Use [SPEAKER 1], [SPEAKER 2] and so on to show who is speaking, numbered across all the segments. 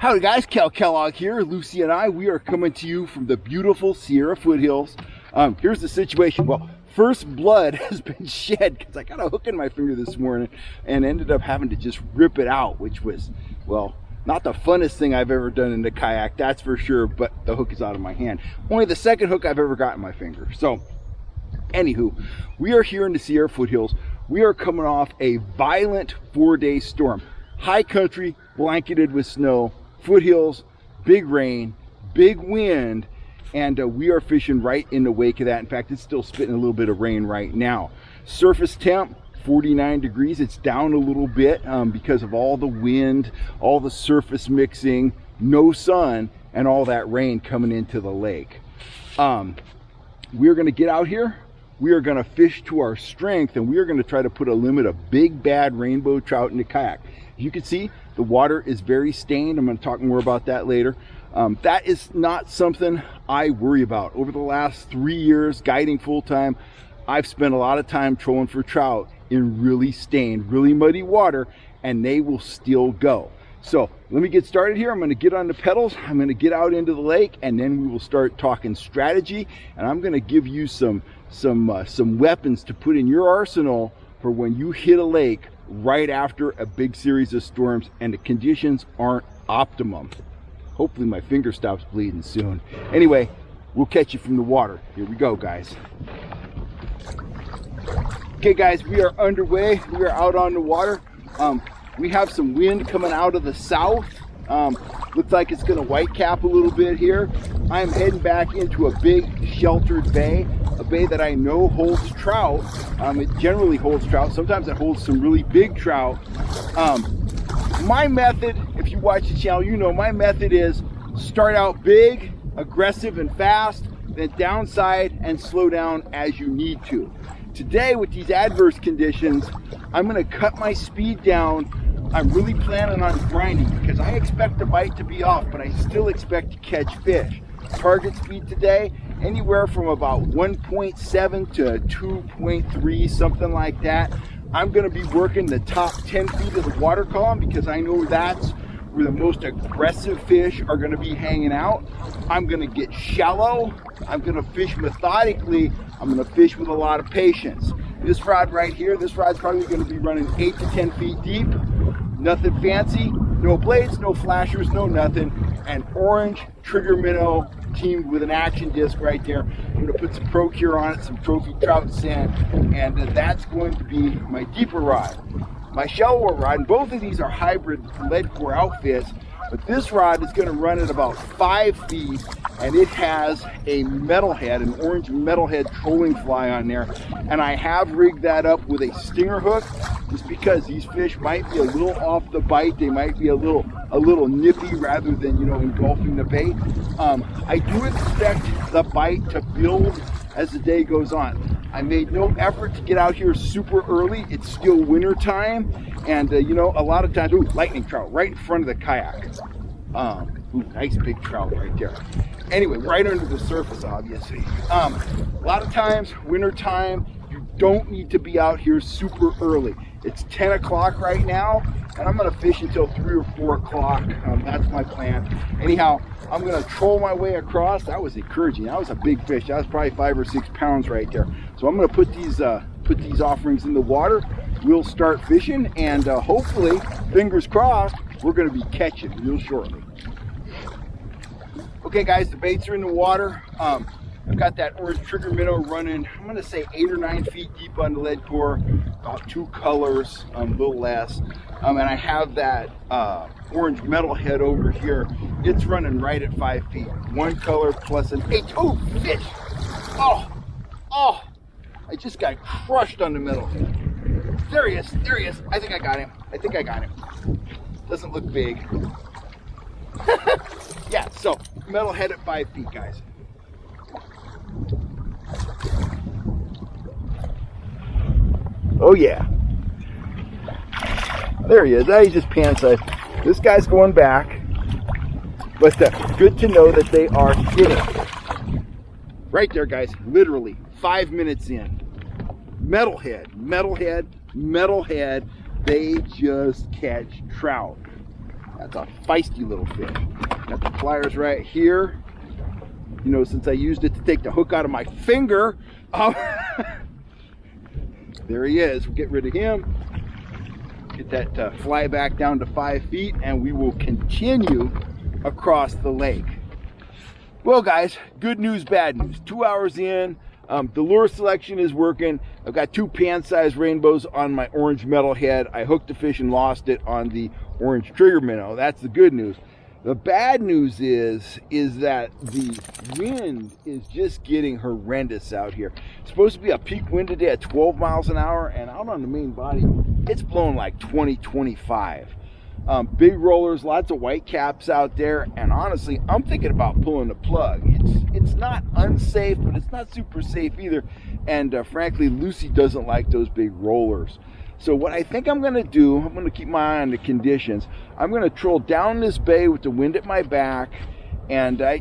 [SPEAKER 1] Howdy guys, Cal Kellogg here. Lucy and I, we are coming to you from the beautiful Sierra foothills. Here's the situation. Well, first blood has been shed because I got a hook in my finger this morning and ended up having to just rip it out, which was, well, not the funnest thing I've ever done in the kayak, that's for sure, but the hook is out of my hand. Only the second hook I've ever got in my finger. So, anywho, we are here in the Sierra foothills. We are coming off a violent 4-day storm. High country, blanketed with snow, foothills, big rain, big wind, and we are fishing right in the wake of that. In fact, it's still spitting a little bit of rain right now. Surface temp, 49 degrees. It's down a little bit because of all the wind, all the surface mixing, no sun, and all that rain coming into the lake. We're going to get out here. We are going to fish to our strength, and we are going to try to put a limit of big bad rainbow trout in the kayak. As you can see, the water is very stained. I'm going to talk more about that later. That is not something I worry about. Over the last 3 years guiding full-time, I've spent a lot of time trolling for trout in really stained, really muddy water, and they will still go. So let me get started here. I'm going to get on the pedals. I'm going to get out into the lake, and then we will start talking strategy. And I'm going to give you some weapons to put in your arsenal for when you hit a lake right after a big series of storms and the conditions aren't optimum. Hopefully my finger stops bleeding soon. Anyway, we'll catch you from the water. Here we go, guys. Okay guys, we are underway. We are out on the water. We have some wind coming out of the south. Looks like it's gonna white cap a little bit here. I am heading back into a big sheltered bay, a bay that I know holds trout. It generally holds trout. Sometimes it holds some really big trout. My method, if you watch the channel, you know my method is start out big, aggressive and fast, then downside and slow down as you need to. Today with these adverse conditions, I'm gonna cut my speed down. I'm really planning on grinding because I expect the bite to be off, but I still expect to catch fish. Target speed today, anywhere from about 1.7 to 2.3, something like that. I'm gonna be working the top 10 feet of the water column because I know that's where the most aggressive fish are gonna be hanging out. I'm gonna get shallow. I'm gonna fish methodically. I'm gonna fish with a lot of patience. This rod right here, this rod's probably gonna be running 8 to 10 feet deep. Nothing fancy, no blades, no flashers, no nothing. An orange trigger minnow teamed with an action disc right there. I'm gonna put some Procure on it, some trophy trout sand, and that's going to be my deeper rod. My shallower rod, and both of these are hybrid lead core outfits, but this rod is gonna run at about 5 feet, and it has a metalhead, an orange metalhead trolling fly on there. And I have rigged that up with a stinger hook, just because these fish might be a little off the bite. They might be a little nippy rather than, you know, engulfing the bait. I do expect the bite to build as the day goes on. I made no effort to get out here super early. It's still winter time, and you know, a lot of times, ooh, lightning trout right in front of the kayak. Ooh, nice big trout right there. Anyway, right under the surface, obviously. A lot of times, winter time, you don't need to be out here super early. It's 10 o'clock right now, and I'm gonna fish until 3 or 4 o'clock. That's my plan. Anyhow, I'm gonna troll my way across. That was encouraging. That was a big fish. That was probably 5 or 6 pounds right there. So I'm gonna put these offerings in the water. We'll start fishing, and hopefully, fingers crossed, we're gonna be catching real shortly. Okay guys, the baits are in the water. I've got that orange trigger minnow running, I'm gonna say 8 or 9 feet deep on the lead core, about 2 colors, a little less. And I have that orange metalhead over here. It's running right at 5 feet. 1 color plus an 8. Oh, fish! Oh, I just got crushed on the metalhead. There he is, there he is. I think I got him. Doesn't look big. Yeah, so metalhead at 5 feet, guys. Oh yeah. There he is. He's just pan-sized. This guy's going back. But good to know that they are hitting. Right there, guys. Literally 5 minutes in. Metalhead. They just catch trout. That's a feisty little fish. Got the pliers right here. You know, since I used it to take the hook out of my finger. There he is. We'll get rid of him. Get that fly back down to 5 feet, and we will continue across the lake. Well, guys, good news, bad news. 2 hours in, the lure selection is working. I've got 2 pan-sized rainbows on my orange metalhead. I hooked the fish and lost it on the orange trigger minnow. That's the good news. The bad news is that the wind is just getting horrendous out here. It's supposed to be a peak wind today at 12 miles an hour, and out on the main body, it's blowing like 20, 25. Big rollers, lots of white caps out there, and honestly, I'm thinking about pulling the plug. It's not unsafe, but it's not super safe either, and frankly, Lucy doesn't like those big rollers. So what I think I'm going to do, I'm going to keep my eye on the conditions. I'm going to troll down this bay with the wind at my back, and I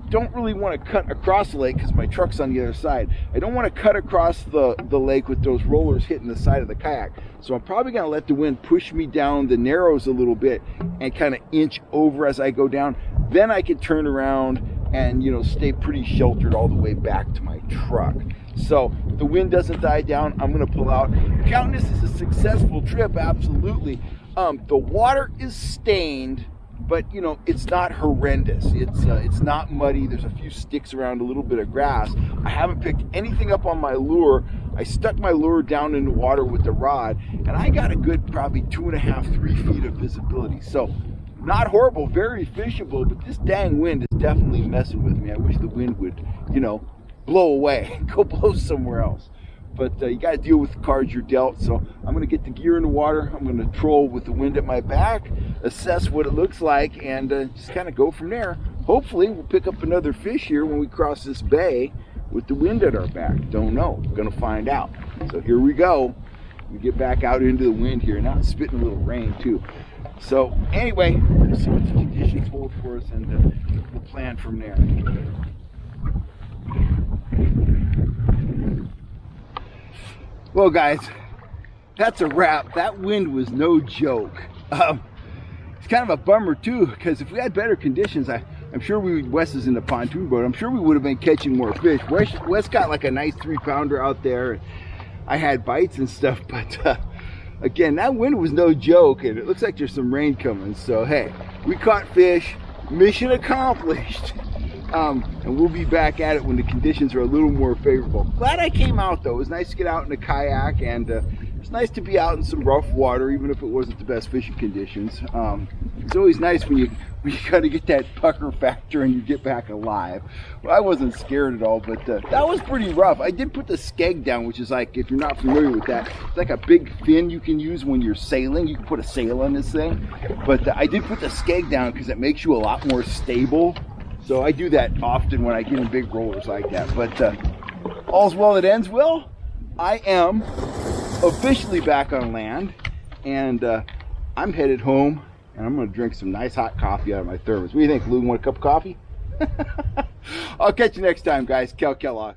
[SPEAKER 1] don't really want to cut across the lake because my truck's on the other side. I don't want to cut across the lake with those rollers hitting the side of the kayak. So I'm probably going to let the wind push me down the narrows a little bit and kind of inch over as I go down. Then I can turn around and, you know, stay pretty sheltered all the way back to my truck. So if the wind doesn't die down, I'm going to pull out. Counting this as a successful trip, absolutely. The water is stained, but you know, it's not horrendous. It's not muddy. There's a few sticks around, a little bit of grass. I haven't picked anything up on my lure. I stuck my lure down in the water with the rod, and I got a good probably 2.5, 3 feet of visibility. So not horrible, very fishable, but this dang wind is definitely messing with me. I wish the wind would, you know, blow away, go blow somewhere else. But you got to deal with the cards you're dealt. So I'm going to get the gear in the water. I'm going to troll with the wind at my back, assess what it looks like, and just kind of go from there. Hopefully we'll pick up another fish here when we cross this bay with the wind at our back. Don't know. Going to find out. So here we go. We get back out into the wind here. Now it's spitting a little rain too. So anyway, let's see what the conditions hold for us, and we'll plan from there. Well, guys, that's a wrap. That wind was no joke. It's kind of a bummer too, because if we had better conditions, I'm sure Wes is in the pontoon boat. I'm sure we would have been catching more fish. Wes got like a nice 3-pounder out there. I had bites and stuff, but again, that wind was no joke, and it looks like there's some rain coming. So hey, we caught fish. Mission accomplished. And we'll be back at it when the conditions are a little more favorable. Glad I came out though. It was nice to get out in a kayak, and it's nice to be out in some rough water, even if it wasn't the best fishing conditions. It's always nice when you kind of get that pucker factor and you get back alive. Well, I wasn't scared at all, but that was pretty rough. I did put the skeg down, which is like, if you're not familiar with that, it's like a big fin you can use when you're sailing. You can put a sail on this thing, but I did put the skeg down because it makes you a lot more stable. So I do that often when I get in big rollers like that. But all's well that ends well. I am officially back on land, and I'm headed home, and I'm going to drink some nice hot coffee out of my thermos. What do you think, Lou? Want a cup of coffee? I'll catch you next time, guys. Kel Kellogg.